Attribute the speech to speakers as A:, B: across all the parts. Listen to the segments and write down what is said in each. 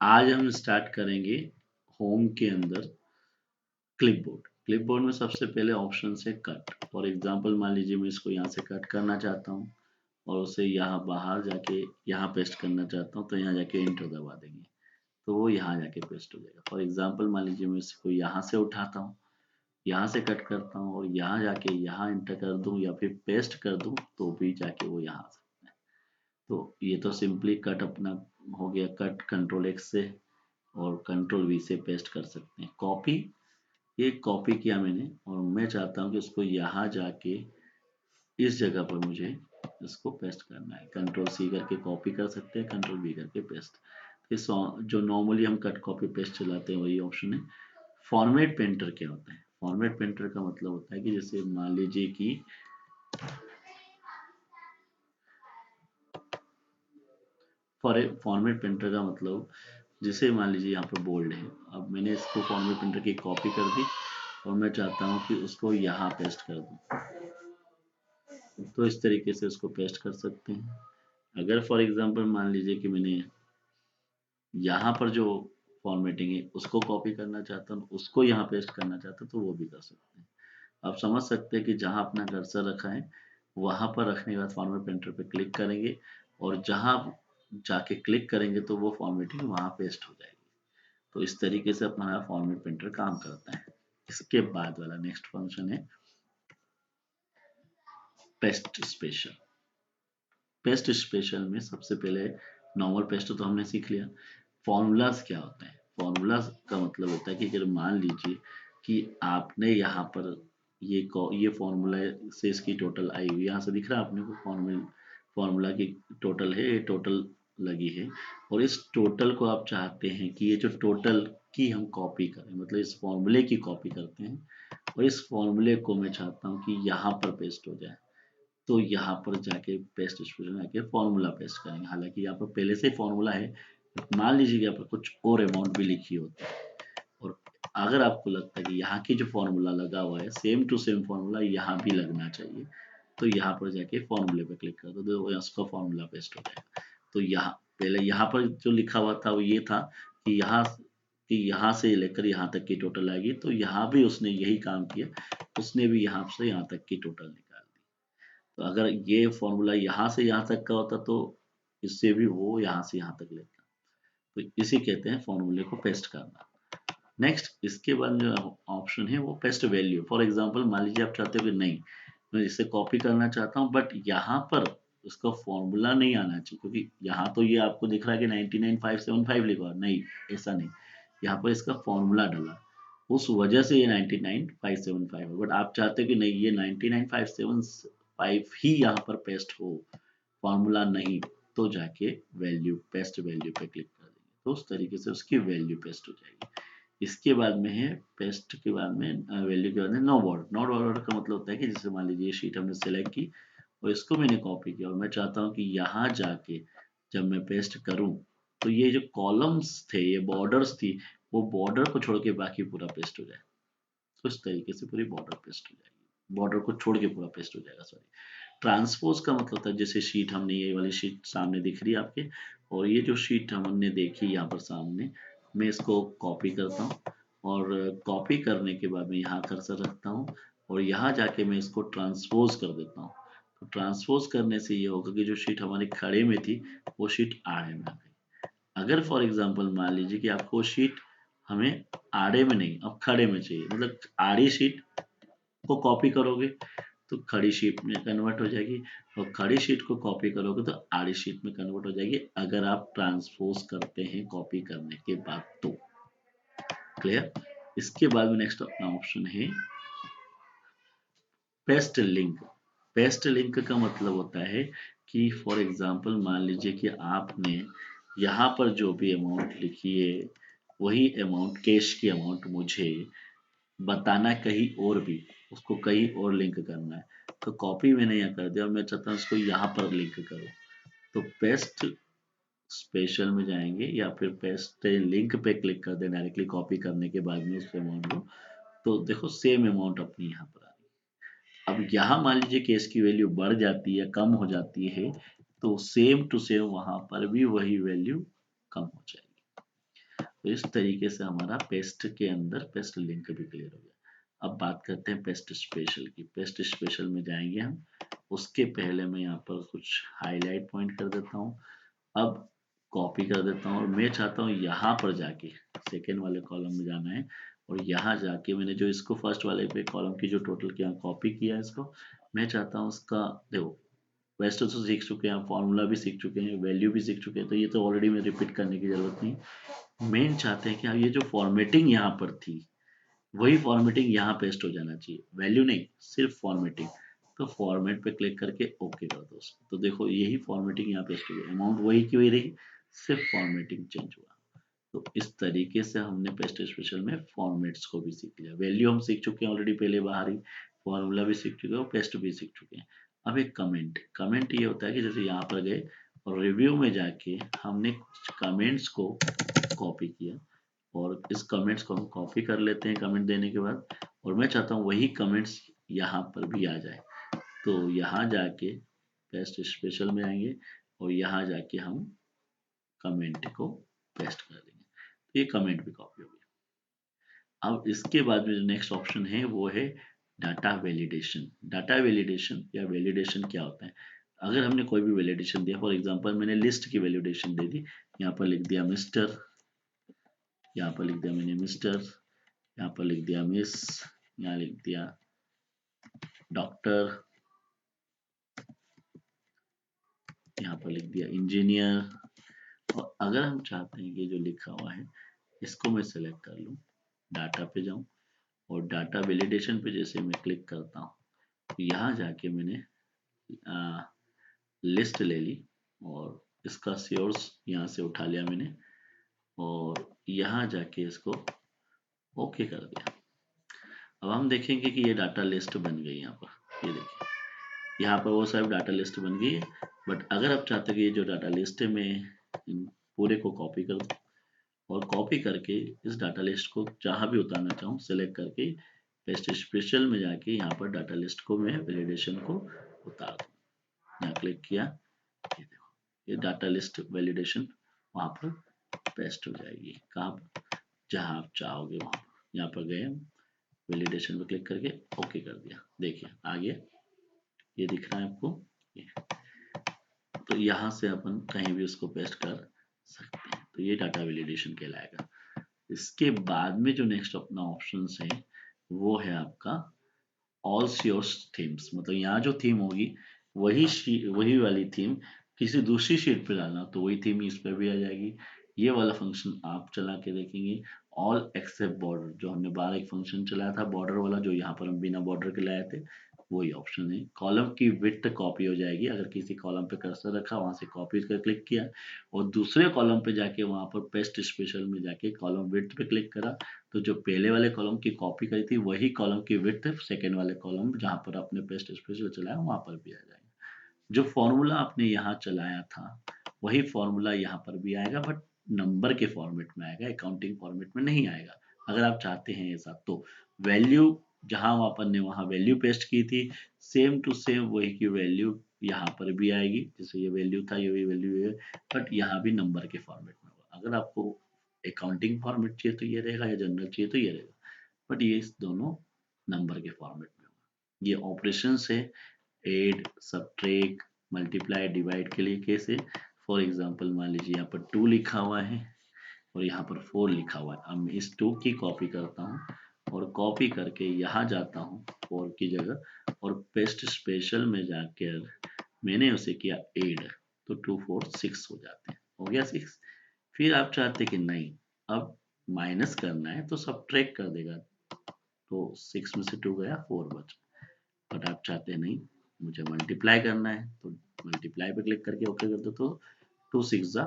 A: आज हम स्टार्ट करेंगे होम के अंदर क्लिपबोर्ड में सबसे पहले ऑप्शन है कट। फॉर एग्जांपल मान लीजिए मैं इसको यहाँ से कट करना चाहता हूँ और उसे यहाँ बाहर जाके यहाँ पेस्ट करना चाहता हूँ, तो यहाँ जाके एंटर दबा देंगे तो वो यहाँ जाके पेस्ट हो जाएगा। फॉर एग्जांपल मान लीजिए मैं इसको यहाँ से उठाता हूँ, यहाँ से कट करता हूँ और यहाँ जाके यहाँ एंटर कर दूँ या फिर पेस्ट कर दूँ तो भी जाके वो यहाँ आ सकता है। तो ये तो सिंपली कट अपना हो गया, कट कंट्रोल एक्स से और कंट्रोल वी से पेस्ट कर सकते हैं। कॉपी, ये कॉपी किया मैंने और मैं चाहता हूँ कि उसको यहाँ जाके इस जगह पर मुझे इसको पेस्ट करना है। कंट्रोल सी करके कॉपी कर सकते हैं, कंट्रोल वी करके पेस्ट। इस जो नॉर्मली हम कट कॉपी पेस्ट चलाते हैं वही ऑप्शन है। फॉर्मेट पेंटर क्या होता है? फॉर्मेट पेंटर का मतलब होता है कि जैसे मान लीजिए कि फॉर्मेट पेंटर का मतलब जैसे मान लीजिए यहाँ पर बोल्ड है, अब मैंने इसको फॉर्मेट पेंटर की कॉपी कर दी और मैं चाहता हूँ कि उसको यहाँ पेस्ट कर दूँ, तो इस तरीके से उसको पेस्ट कर सकते हैं। अगर फॉर एग्जांपल मान लीजिए कि मैंने यहाँ पर जो फॉर्मेटिंग है उसको कॉपी करना चाहता हूँ, उसको यहाँ पेस्ट करना चाहता हूँ, तो वो भी कर सकते हैं। आप समझ सकते हैं कि जहाँ अपना कर्सर रखा है वहां पर रखने के बाद फॉर्मेट पेंटर पे क्लिक करेंगे और जहां जाके क्लिक करेंगे तो वो फॉर्मेटिंग वहां पेस्ट हो जाएगी। तो इस तरीके से अपना फॉर्मेट पेंटर काम करता है। इसके बाद वाला नेक्स्ट फंक्शन है पेस्ट स्पेशल। पेस्ट स्पेशल में सबसे पहले नॉर्मल पेस्ट तो हमने सीख लिया। फॉर्मूलाज क्या होता है? फॉर्मूलाज का मतलब होता है कि अगर मान लीजिए कि आपने यहाँ पर ये फॉर्मूला से इसकी टोटल आई हुई, यहाँ से दिख रहा है आपने को फॉर्मूला की टोटल है, ये टोटल लगी है और इस टोटल को आप चाहते हैं कि ये जो टोटल की हम कॉपी करें, मतलब इस फॉर्मूले की कॉपी करते हैं और इस फॉर्मूले को मैं चाहता हूँ कि यहाँ पर पेस्ट हो जाए। तो यहाँ पर जाके पेस्ट स्पेशल में आके फॉर्मूला पेस्ट करेंगे। हालांकि यहाँ पर पहले से फॉर्मूला है, मान लीजिए यहाँ पर कुछ और अमाउंट भी लिखी होती है और अगर आपको लगता है कि यहाँ की जो फॉर्मूला लगा हुआ है सेम टू सेम फॉर्मूला यहाँ भी लगना चाहिए, तो यहाँ पर जाके फॉर्मूले पे क्लिक कर दो तो उसका फॉर्मूला पेस्ट हो जाएगा। तो यहाँ पहले यहाँ पर जो लिखा हुआ था वो ये था कि यहाँ से लेकर यहाँ तक की टोटल आएगी, तो यहाँ भी उसने यही काम किया, उसने भी यहाँ से यहाँ तक की टोटल निकाल दी। तो अगर ये फॉर्मूला यहाँ से यहाँ तक का होता तो इससे भी वो यहाँ से यहाँ तक लेता। तो इसे कहते हैं फॉर्मूले को पेस्ट करना। नेक्स्ट इसके बाद जो ऑप्शन है वो पेस्ट वैल्यू। फॉर एग्जांपल मान लीजिए आप चाहते हो कि नहीं मैं इसे कॉपी करना चाहता हूँ बट यहाँ पर उसका फॉर्मूला नहीं आना चाहिए, क्योंकि यहाँ तो ये आपको दिख रहा है कि 99575 लिखा है, नहीं ऐसा नहीं, यहाँ पर इसका फॉर्मूला डाला उस वजह से ये 99575 है। बट आप चाहते हो कि नहीं ये 99575 ही यहाँ पर पेस्ट हो, फॉर्मूला नहीं, तो जाके वैल्यू पेस्ट वैल्यू पे क्लिक कर देंगे तो उस तरीके से उसकी वैल्यू पेस्ट हो जाएगी। इसके बाद में है पेस्ट के बाद में वैल्यू के बाद में नो बॉर्डर। नो बॉर्डर का मतलब होता है कि जैसे मान लीजिए शीट हमने सेलेक्ट की और इसको मैंने कॉपी किया और मैं चाहता हूँ कि यहाँ जाके जब मैं पेस्ट करूँ तो ये जो कॉलम्स थे, ये बॉर्डर्स थी, वो बॉर्डर को छोड़ के बाकी पूरा पेस्ट हो जाए। तो इस तरीके से पूरी बॉर्डर पेस्ट हो जाएगी, बॉर्डर को छोड़ के पूरा पेस्ट हो जाएगा। सॉरी, ट्रांसपोज का मतलब होता है जैसे शीट हमने ये वाली शीट सामने दिख रही है आपके और ये जो शीट हमने देखी यहाँ पर सामने, मैं इसको कॉपी करता हूँ और कॉपी करने के बाद मैं यहाँ कर्सर रखता हूँ और यहाँ जाके मैं इसको ट्रांसपोज कर देता हूँ। तो ट्रांसपोज करने से ये होगा कि जो शीट हमारे खड़े में थी वो शीट आड़े में आ गई। अगर फॉर एग्जांपल मान लीजिए कि आपको शीट हमें आड़े में नहीं अब खड़े में चाहिए, मतलब आड़ी शीट को कॉपी करोगे तो खड़ी शीट में कन्वर्ट हो जाएगी और खड़ी शीट को कॉपी करोगे तो आड़ी शीट में कन्वर्ट हो जाएगी, अगर आप ट्रांसपोज करते हैं कॉपी करने के बाद तो। क्लियर? इसके बाद में नेक्स्ट अपना ऑप्शन है पेस्ट लिंक। पेस्ट लिंक का मतलब होता है कि फॉर एग्जांपल मान लीजिए कि आपने यहाँ पर जो भी अमाउंट लिखी है वही अमाउंट कैश की अमाउंट मुझे बताना कहीं और भी, उसको कहीं और लिंक करना है, तो कॉपी मैंने यहाँ कर दिया और मैं चाहता हूँ इसको यहाँ पर लिंक करूँ। तो पेस्ट स्पेशल में जाएंगे या फिर पेस्ट लिंक पे क्लिक कर दें डायरेक्टली कॉपी करने के बाद में उस अमाउंट को, तो देखो सेम अमाउंट अपनी यहाँ पर आ रही है। अब यहाँ मान लीजिए कि इसकी वैल्यू बढ़ जाती है, कम हो जाती है, तो सेम टू सेम वहां पर भी वही वैल्यू कम हो जाएगी। तो इस तरीके से हमारा पेस्ट के अंदर पेस्ट लिंक भी क्लियर हो गया। अब बात करते हैं पेस्ट स्पेशल की। पेस्ट स्पेशल में जाएंगे हम, उसके पहले मैं यहाँ पर कुछ हाईलाइट पॉइंट कर देता हूँ। अब कॉपी कर देता हूँ और मैं चाहता हूँ यहाँ पर जाके सेकेंड वाले कॉलम में जाना है, और यहाँ जाके मैंने जो इसको फर्स्ट वाले पे कॉलम की जो टोटल किया कॉपी किया इसको, मैं चाहता हूँ उसका, देखो वेस्ट तो सीख चुके हैं, फॉर्मूला भी सीख चुके हैं, वैल्यू भी सीख चुके हैं, तो ये तो ऑलरेडी मैं रिपीट करने की जरूरत नहीं। मेन चाहते हैं कि ये जो फॉर्मेटिंग यहाँ पर थी वही फॉर्मेटिंग यहाँ पेस्ट हो जाना चाहिए, वैल्यू नहीं, सिर्फ फॉर्मेटिंग। तो फॉर्मेट पे क्लिक करके ओके कर दो उसको। तो देखो यही फॉर्मेटिंग यहाँ पेस्ट हो गई, अमाउंट वही की वही रही, सिर्फ फॉर्मेटिंग चेंज हुआ। तो इस तरीके से हमने पेस्ट स्पेशल में फॉर्मेट्स को भी सीख लिया। वैल्यू हम सीख चुके हैं ऑलरेडी पहले बाहर ही, फॉर्मूला भी सीख चुके हैं और पेस्ट भी सीख चुके हैं। अब एक कमेंट, कमेंट ये होता है कि जैसे यहाँ पर गए और रिव्यू में जाके हमने कुछ कमेंट्स को कॉपी किया, और इस कमेंट्स को हम कॉपी कर लेते हैं कमेंट देने के बाद, और मैं चाहता हूँ वही कमेंट्स यहाँ पर भी आ जाए। तो यहाँ जाके पेस्ट स्पेशल में आएंगे और यहाँ जाके हम कमेंट को पेस्ट कर देंगे, तो ये कमेंट भी कॉपी हो गया। अब इसके बाद में जो नेक्स्ट ऑप्शन है वो है डाटा वैलिडेशन। डाटा वैलिडेशन या वैलिडेशन क्या होता है? अगर हमने कोई भी वैलिडेशन दिया, फॉर एग्जांपल मैंने लिस्ट की वैलिडेशन दे दी, यहाँ पर लिख दिया मिस्टर, यहाँ पर लिख दिया मैंने मिस्टर, यहाँ पर लिख दिया मिस, यहाँ लिख दिया डॉक्टर, यहाँ पर लिख दिया इंजीनियर। और अगर हम चाहते हैं कि जो लिखा हुआ है इसको मैं सेलेक्ट कर लूँ, डाटा पे जाऊँ और डाटा वैलिडेशन पे जैसे मैं क्लिक करता हूँ, तो यहाँ जाके मैंने लिस्ट ले ली और इसका सोर्स यहाँ से उठा लिया मैंने, और यहाँ जाके इसको ओके कर दिया। अब हम देखेंगे कि ये डाटा लिस्ट बन गई यहाँ पर, ये देखिए यहाँ पर वो सब डाटा लिस्ट बन गई है। बट अगर आप चाहते हैं कि ये जो डाटा लिस्ट है मैं इन पूरे को कॉपी कर दूँ, और कॉपी करके इस डाटा लिस्ट को जहाँ भी उतारना चाहूँ सेलेक्ट करके पेस्ट स्पेशल में जाके यहाँ पर डाटा लिस्ट को मैं वैलिडेशन को उतार दूँ, यहाँ क्लिक किया, ये देखो ये डाटा लिस्ट वैलिडेशन वहाँ पर पेस्ट हो जाएगी। कहाँ पर? जहाँ आप चाहोगे वहाँ पर। यहाँ पर गए वैलिडेशन पे क्लिक करके ओके कर दिया, देखिए आ गया, ये दिख रहा है आपको ये। तो यहाँ से अपन कहीं भी उसको पेस्ट कर सकते हैं, तो ये डाटा वैलिडेशन कहलाएगा। इसके बाद में जो नेक्स्ट अपना ऑप्शन है वो है आपका ऑल श्योर्स थीम्स। मतलब यहाँ जो थीम होगी वही वाली थीम किसी दूसरी शीट पे डालना तो वही थीम इस पे भी आ जाएगी। ये वाला फंक्शन आप चला के देखेंगे। ऑल एक्सेप्ट बॉर्डर, जो हमने बाहर एक फंक्शन चलाया था बॉर्डर वाला, जो यहाँ पर हम बिना बॉर्डर के लाए थे, वही ऑप्शन है। कॉलम की विड्थ कॉपी हो जाएगी, अगर किसी कॉलम पे कर्सर रखा वहां से कॉपी कर क्लिक किया और दूसरे कॉलम पे जाके वहां पर पेस्ट स्पेशल में जाके कॉलम विड्थ पे क्लिक करा, तो जो पहले वाले कॉलम की कॉपी करी थी वही कॉलम की विड्थ सेकेंड वाले कॉलम जहाँ पर आपने पेस्ट स्पेशल चलाया वहां पर भी आ जाएगा। जो फॉर्मूला आपने यहाँ चलाया था वही फॉर्मूला यहाँ पर भी आएगा, बट नंबर के फॉर्मेट में आएगा, अकाउंटिंग फॉर्मेट में नहीं आएगा। अगर आप चाहते हैं ऐसा तो वैल्यू जहाँ अपन ने वहाँ वैल्यू पेस्ट की थी सेम टू सेम वही की वैल्यू यहाँ पर भी आएगी। जैसे ये वैल्यू था ये वैल्यू है, बट यहाँ भी नंबर के फॉर्मेट में होगा। अगर आपको अकाउंटिंग फॉर्मेट चाहिए तो ये रहेगा, या जनरल चाहिए तो ये रहेगा, बट ये इस दोनों नंबर के फॉर्मेट में होगा। ये ऑपरेशन है एड, सब्ट्रैक्ट, मल्टीप्लाई, डिवाइड के लिए कैसे। फॉर एग्जांपल मान लीजिए यहाँ पर 2 लिखा हुआ है और यहाँ पर 4 लिखा हुआ है। अब मैं इस 2 की कॉपी करता हूँ और कॉपी करके यहाँ जाता हूँ 4 की जगह और पेस्ट स्पेशल में जाकर मैंने उसे किया एड, तो 2 4 6 हो जाते हैं, हो गया 6। फिर आप चाहते कि नहीं अब माइनस करना है तो सब्ट्रैक्ट कर देगा, तो 6 में से 2 गया 4 बचा। बट आप चाहते हैं नहीं मुझे मल्टीप्लाई करना है, तो मल्टीप्लाई पे क्लिक करके ओके कर दो, तो 2 6 जा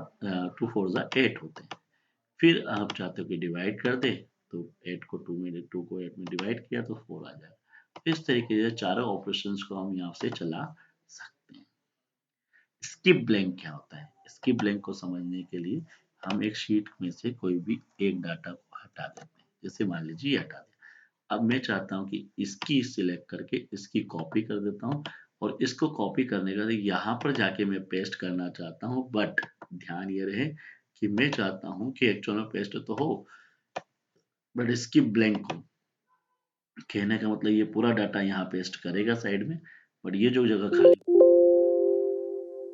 A: 2 4 जा 8 होते हैं। फिर आप चाहते हो कि डिवाइड कर दे, तो 8 को 2 में 2 को 8 में डिवाइड किया तो 4 आ जाएगा। इस तरीके से चारों ऑपरेशंस को हम यहाँ से चला सकते हैं। स्किप ब्लैंक क्या होता है? स्किप ब्लैंक को समझने के लिए हम एक शीट में से कोई भी एक डाटा को हटा देते हैं। जैसे मान लीजिए हटा दिया, अब मैं चाहता हूँ कि इसकी सिलेक्ट करके इसकी कॉपी कर देता हूँ और इसको कॉपी करने का यहाँ पर जाके मैं पेस्ट करना चाहता हूँ, बट ध्यान ये रहे कि मैं चाहता हूं कि एक्चुअल में पेस्ट तो हो बट इसकी ब्लैंक हो। कहने का मतलब ये पूरा डाटा यहाँ पेस्ट करेगा साइड में, बट ये जो जगह खाली,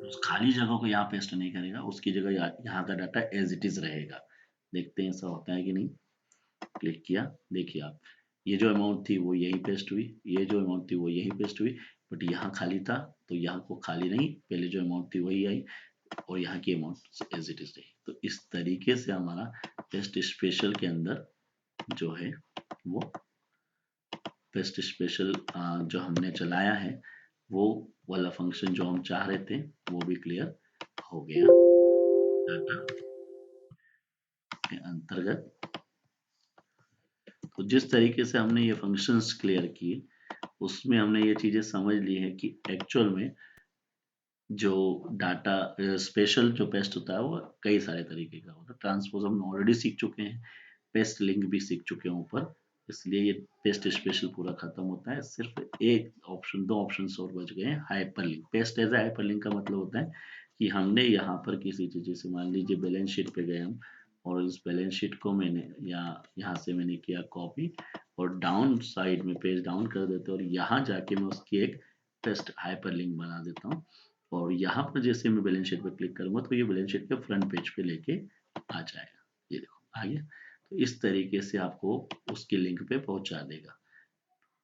A: उस खाली जगह को यहाँ पेस्ट नहीं करेगा, उसकी जगह यहाँ का डाटा एज इट इज रहेगा। देखते हैं ऐसा होता है कि नहीं। क्लिक किया, देखिए आप, ये जो अमाउंट थी वो यही पेस्ट हुई, ये जो अमाउंट थी वो यही पेस्ट हुई, बट यहाँ खाली था तो यहाँ को खाली नहीं, पहले जो अमाउंट थी वही आई और यहाँ की अमाउंट एज इट इज रही। तो इस तरीके से हमारा पेस्ट स्पेशल के अंदर जो है वो पेस्ट स्पेशल जो हमने चलाया है वो वाला फंक्शन जो हम चाह रहे थे वो भी क्लियर हो गया डाटा के अंतर्गत। तो जिस तरीके से हमने ये फंक्शंस क्लियर किए उसमें हमने ये चीजें समझ ली है कि एक्चुअल में जो डाटा स्पेशल जो पेस्ट होता है वो कई सारे तरीके का होता है। ट्रांसपोज हम ऑलरेडी सीख चुके हैं, पेस्ट लिंक भी सीख चुके हैं ऊपर, इसलिए ये पेस्ट स्पेशल पूरा खत्म होता है। सिर्फ एक ऑप्शन, दो ऑप्शन और बच गए हैं, हाइपरलिंक। पेस्ट एज हाइपरलिंक का मतलब होता है कि हमने यहाँ पर किसी चीज, जैसे मान लीजिए बैलेंस शीट पे गए हम और इस बैलेंस शीट को मैंने या यहाँ से मैंने किया कॉपी और डाउन साइड में पेज डाउन कर देते और यहाँ जाके मैं उसकी एक पेस्ट हाइपरलिंक बना देता हूँ और यहाँ पर जैसे मैं बैलेंस शीट पे क्लिक करूंगा तो ये बैलेंस शीट के फ्रंट पेज पे लेके आ जाएगा। ये देखो आ गया। तो इस तरीके से आपको उसके लिंक पे पहुंचा देगा।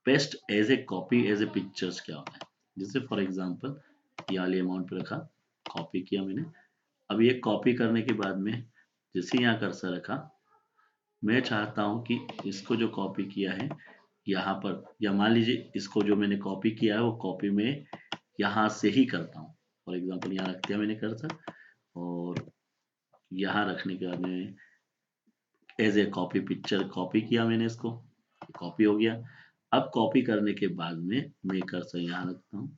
A: Paste as a copy as a pictures क्या होता है, जैसे फॉर एग्जांपल ये वाली अमाउंट पे रखा, कॉपी किया मैंने। अब ये कॉपी करने के बाद में जैसे यहाँ कर्सर रखा, मैं चाहता हूँ कि इसको जो कॉपी किया है यहाँ पर, या मान लीजिए इसको जो मैंने कॉपी किया है वो कॉपी में यहाँ से ही करता हूँ। फॉर एग्जांपल यहाँ रख दिया मैंने कर्सर और यहाँ रखने के बाद में as a copy picture copy किया मैंने इसको, कॉपी हो गया। अब कॉपी करने के बाद में मैं कर्सर यहाँ रखता हूँ,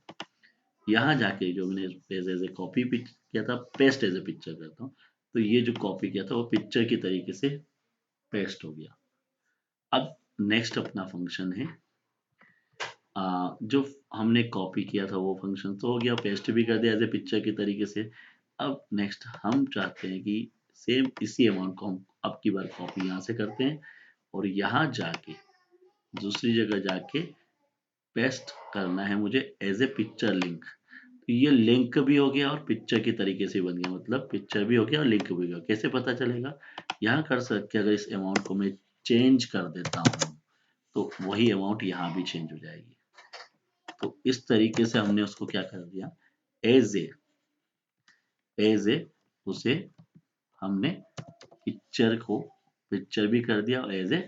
A: यहाँ जाके जो मैंने पेज एज ए कॉपी किया था पेस्ट एज ए पिक्चर करता हूँ, तो ये जो कॉपी किया था वो पिक्चर की तरीके से पेस्ट हो गया। अब नेक्स्ट अपना फंक्शन है जो हमने कॉपी किया था वो फंक्शन तो हो गया, पेस्ट भी कर दिया एज ए पिक्चर के तरीके से। अब नेक्स्ट हम चाहते हैं कि सेम इसी अमाउंट को हम अब की बार कॉपी यहाँ से करते हैं और यहाँ जाके दूसरी जगह जाके पेस्ट करना है मुझे एज ए पिक्चर लिंक। तो ये लिंक भी हो गया और पिक्चर की तरीके से बन गया, मतलब पिक्चर भी हो गया और लिंक भी हो गया। कैसे पता चलेगा, यहाँ कर सकते अगर इस अमाउंट को मैं चेंज कर देता हूँ तो वही अमाउंट यहाँ भी चेंज हो जाएगी। तो इस तरीके से हमने उसको क्या कर दिया, एज ए उसे हमने पिक्चर को पिक्चर भी कर दिया और एज ए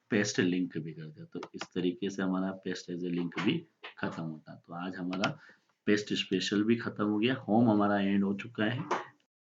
A: पेस्ट लिंक भी कर दिया। तो इस तरीके से हमारा पेस्ट एज ए लिंक भी खत्म होता है। तो आज हमारा पेस्ट स्पेशल भी खत्म हो गया, होम हमारा एंड हो चुका है।